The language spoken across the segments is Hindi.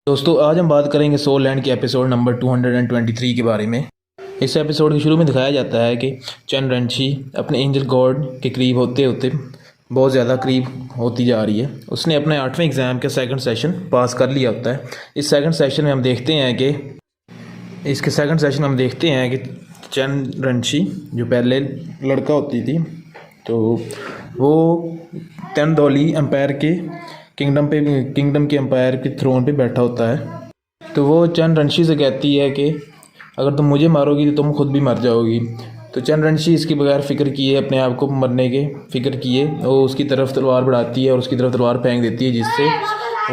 दोस्तों आज हम बात करेंगे सोल लैंड के एपिसोड नंबर 223 के बारे में। इस एपिसोड के शुरू में दिखाया जाता है कि चेन रेंची अपने एंजल गॉड के करीब होते होते बहुत ज़्यादा करीब होती जा रही है। उसने अपने 8वें एग्ज़ाम का सेकंड सेशन पास कर लिया होता है। इस सेकंड सेशन में हम देखते हैं कि चेन रेंची जो पहले लड़का होती थी तो वो तेनदोली एम्पायर के किंगडम के एम्पायर के थ्रोन पे बैठा होता है। तो वो चेन रेंची से कहती है कि अगर तुम मुझे मारोगी तो तुम खुद भी मर जाओगी। तो चेन रेंची इसके बगैर फ़िक्र किए अपने आप को मरने के फ़िक्र किए वो उसकी तरफ तलवार बढ़ाती है और उसकी तरफ तलवार फेंक देती है, जिससे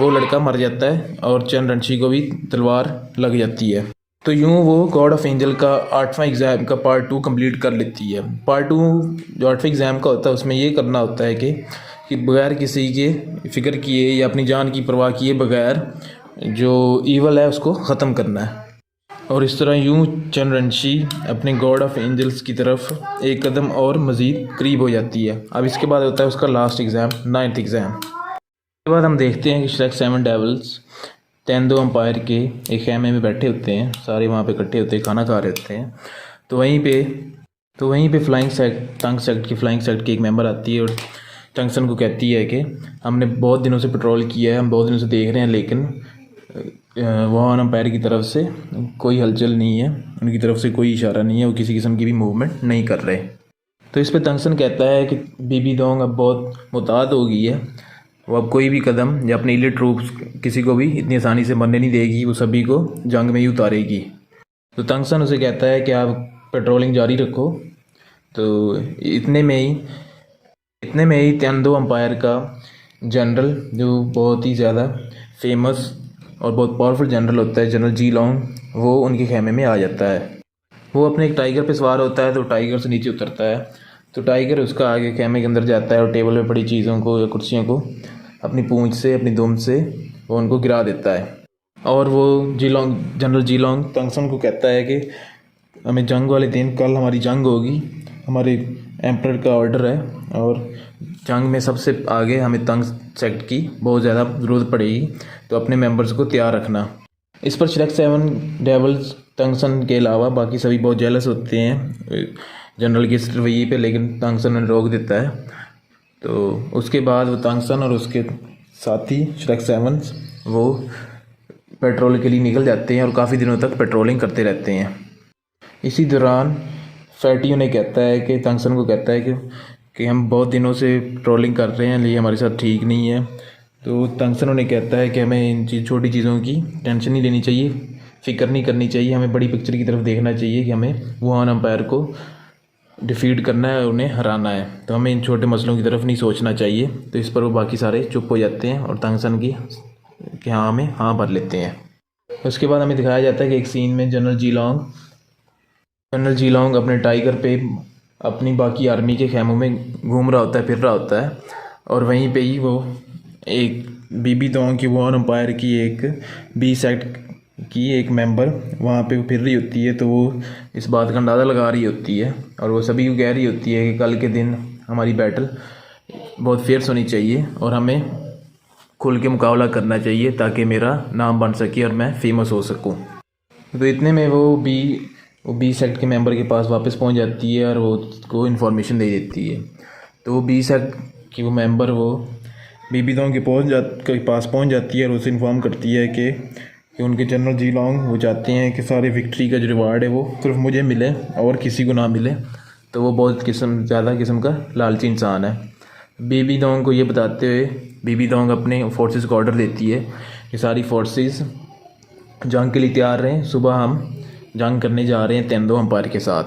वो लड़का मर जाता है और चेन रेंची को भी तलवार लग जाती है। तो यूँ वो गॉड ऑफ एंजल का 8वां एग्ज़ाम का पार्ट 2 कंप्लीट कर लेती है। पार्ट 2 जो 8वें एग्ज़ाम का होता है उसमें ये करना होता है कि बगैर किसी के फ़िक्र किए या अपनी जान की परवाह किए बगैर जो ईवल है उसको ख़त्म करना है। और इस तरह यूँ चेन रेंची अपने गॉड ऑफ एंजल्स की तरफ एक कदम और मज़ीद करीब हो जाती है। अब इसके बाद होता है उसका लास्ट एग्ज़ाम, 9th एग्ज़ाम। इसके बाद हम देखते हैं कि श्रेक 7 डेविल्स तेंदो एम्पायर के एक खेमे में बैठे होते हैं, सारे वहाँ पे इकट्ठे होते हैं, खाना खा रहे होते हैं। तो वहीं पे फ्लाइंग सेक्ट टंग सेक्ट की एक मेंबर आती है और टंगसन को कहती है कि हमने बहुत दिनों से पेट्रोल किया है, हम बहुत दिनों से देख रहे हैं, लेकिन वहाँ एम्पायर की तरफ से कोई हलचल नहीं है, उनकी तरफ से कोई इशारा नहीं है, वो किसी किस्म की भी मूवमेंट नहीं कर रहे। तो इस पर टंगसन कहता है कि बीबी दोंग अब बहुत मुताद हो गई है, वो अब कोई भी कदम या अपने इलीट ट्रूप्स किसी को भी इतनी आसानी से मरने नहीं देगी, वो सभी को जंग में ही उतारेगी। तो टंगसन उसे कहता है कि आप पेट्रोलिंग जारी रखो। तो इतने में ही तेंदो एम्पायर का जनरल जो बहुत ही ज़्यादा फेमस और बहुत पावरफुल जनरल होता है, जनरल जी लोंग, वो उनके खेमे में आ जाता है। वो अपने एक टाइगर पे सवार होता है, तो टाइगर से नीचे उतरता है। तो टाइगर उसका आगे खेमे के अंदर जाता है और टेबल पे पड़ी चीज़ों को या कुर्सियों को अपनी पूंछ से, अपनी दुम से वो उनको गिरा देता है। और वो जनरल जी लोंग टंगसन को कहता है कि हमें जंग वाले दिन, कल हमारी जंग होगी, हमारे एम्परर का ऑर्डर है और जंग में सबसे आगे हमें तंग सेक्ट की बहुत ज़्यादा ज़रूरत पड़ेगी, तो अपने मेंबर्स को तैयार रखना। इस पर श्रेक 7 डेविल्स टंगसन के अलावा बाकी सभी बहुत जेलस होते हैं जनरल के इस रवैये पे, लेकिन टंगसन ने रोक देता है। तो उसके बाद वो टंगसन और उसके साथी श्रेक 7 वो पेट्रोल के लिए निकल जाते हैं और काफ़ी दिनों तक पेट्रोलिंग करते रहते हैं। इसी दौरान फैटी उन्हें कहता है कि टंगसन को कहता है कि हम बहुत दिनों से पेट्रोलिंग कर रहे हैं, ये हमारे साथ ठीक नहीं है। तो टंगसन उन्हें कहता है कि हमें इन छोटी चीज़ों की टेंशन नहीं लेनी चाहिए, फ़िक्र नहीं करनी चाहिए, हमें बड़ी पिक्चर की तरफ देखना चाहिए कि हमें वुहान एम्पायर को डिफीट करना है, उन्हें हराना है। तो हमें इन छोटे मसलों की तरफ नहीं सोचना चाहिए। तो इस पर वो बाकी सारे चुप हो जाते हैं और टंगसन की कि हाँ हमें हाँ भर लेते हैं। उसके बाद हमें दिखाया जाता है कि एक सीन में जनरल जी लोंग अपने टाइगर पे अपनी बाकी आर्मी के खेमों में घूम रहा होता है, फिर रहा होता है, और वहीं पे ही वो एक बीबी दोंग की वुहान एम्पायर की एक बी सेक्ट की एक मेंबर वहाँ पे फिर रही होती है। तो वो इस बात का अंदाज़ा लगा रही होती है और वो सभी को कह रही होती है कि कल के दिन हमारी बैटल बहुत फेयर्स होनी चाहिए और हमें खुल के मुकाबला करना चाहिए ताकि मेरा नाम बन सके और मैं फेमस हो सकूँ। तो इतने में वो बी सेक्ट के मेंबर के पास वापस पहुंच जाती है और वो उसको इन्फॉर्मेशन दे देती है। तो वो बी सेक्ट की वो मेंबर वो बीबी दोंग के पास पहुंच जाती है और उसे इन्फॉर्म करती है कि उनके जनरल जी लोंग वो चाहते हैं कि सारे विक्ट्री का जो रिवार्ड है वो सिर्फ मुझे मिले और किसी को ना मिले। तो वो बहुत ज़्यादा किस्म का लालची इंसान है। बीबी दोंग को ये बताते हुए बीबी दोंग अपने फोर्सेस को ऑर्डर देती है कि सारी फोर्सेस जंग के लिए तैयार रहें, सुबह हम जंग करने जा रहे हैं तेंदो एम्पायर के साथ।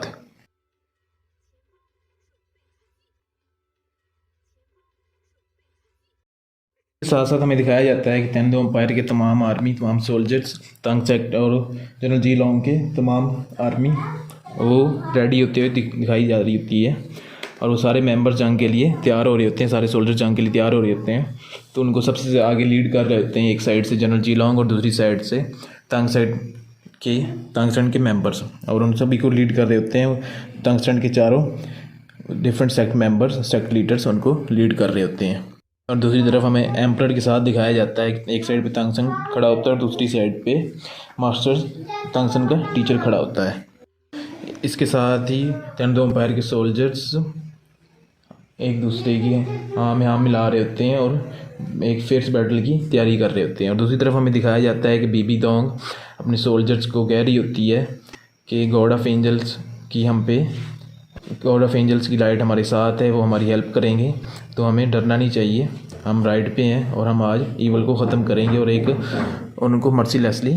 साथ साथ हमें दिखाया जाता है कि तेंदो एम्पायर के तमाम आर्मी, तमाम सोल्जर्स, तंग सेक्ट और जनरल जी लोंग के तमाम आर्मी वो रेडी होते हुए दिखाई जा रही होती है और वो सारे मेंबर जंग के लिए तैयार हो रहे होते हैं, सारे सोल्जर जंग के लिए तैयार हो रहे होते हैं। तो उनको सबसे आगे लीड कर रहे होते हैं एक साइड से जनरल जी लोंग और दूसरी साइड से टंगसन के मेंबर्स, और उन सभी को लीड कर रहे होते हैं टंगसन के चारों different sect members, sect leaders उनको लीड कर रहे होते हैं। और दूसरी तरफ हमें एम्परर के साथ दिखाया जाता है, एक साइड पे तांगसेन खड़ा होता है और दूसरी साइड पे मास्टर तांगसेन का टीचर खड़ा होता है। इसके साथ ही दो एम्पायर के सोल्जर्स एक दूसरे की हाँ मिला रहे होते हैं और एक फेयर्स बैटल की तैयारी कर रहे होते हैं। और दूसरी तरफ हमें दिखाया जाता है कि बीबी दोंग अपने सोल्जर्स को कह रही होती है कि गॉड ऑफ एंजल्स की लाइट हमारे साथ है, वो हमारी हेल्प करेंगे, तो हमें डरना नहीं चाहिए, हम राइट पे हैं और हम आज ईवल को ख़त्म करेंगे और उनको मर्सीलेसली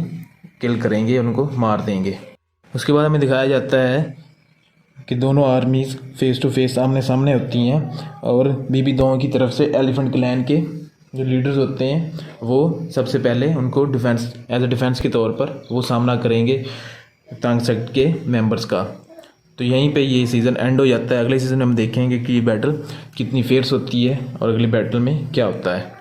किल करेंगे, उनको मार देंगे। उसके बाद हमें दिखाया जाता है कि दोनों आर्मीज़ फेस टू फेस आमने सामने होती हैं और बीबी दोंग की तरफ से एलिफेंट क्लैन के जो लीडर्स होते हैं वो सबसे पहले उनको एज अ डिफेंस के तौर पर वो सामना करेंगे तांगसेन के मेंबर्स का। तो यहीं पे ये सीज़न एंड हो जाता है। अगले सीज़न में हम देखेंगे कि ये बैटल कितनी फेयर्स होती है और अगली बैटल में क्या होता है।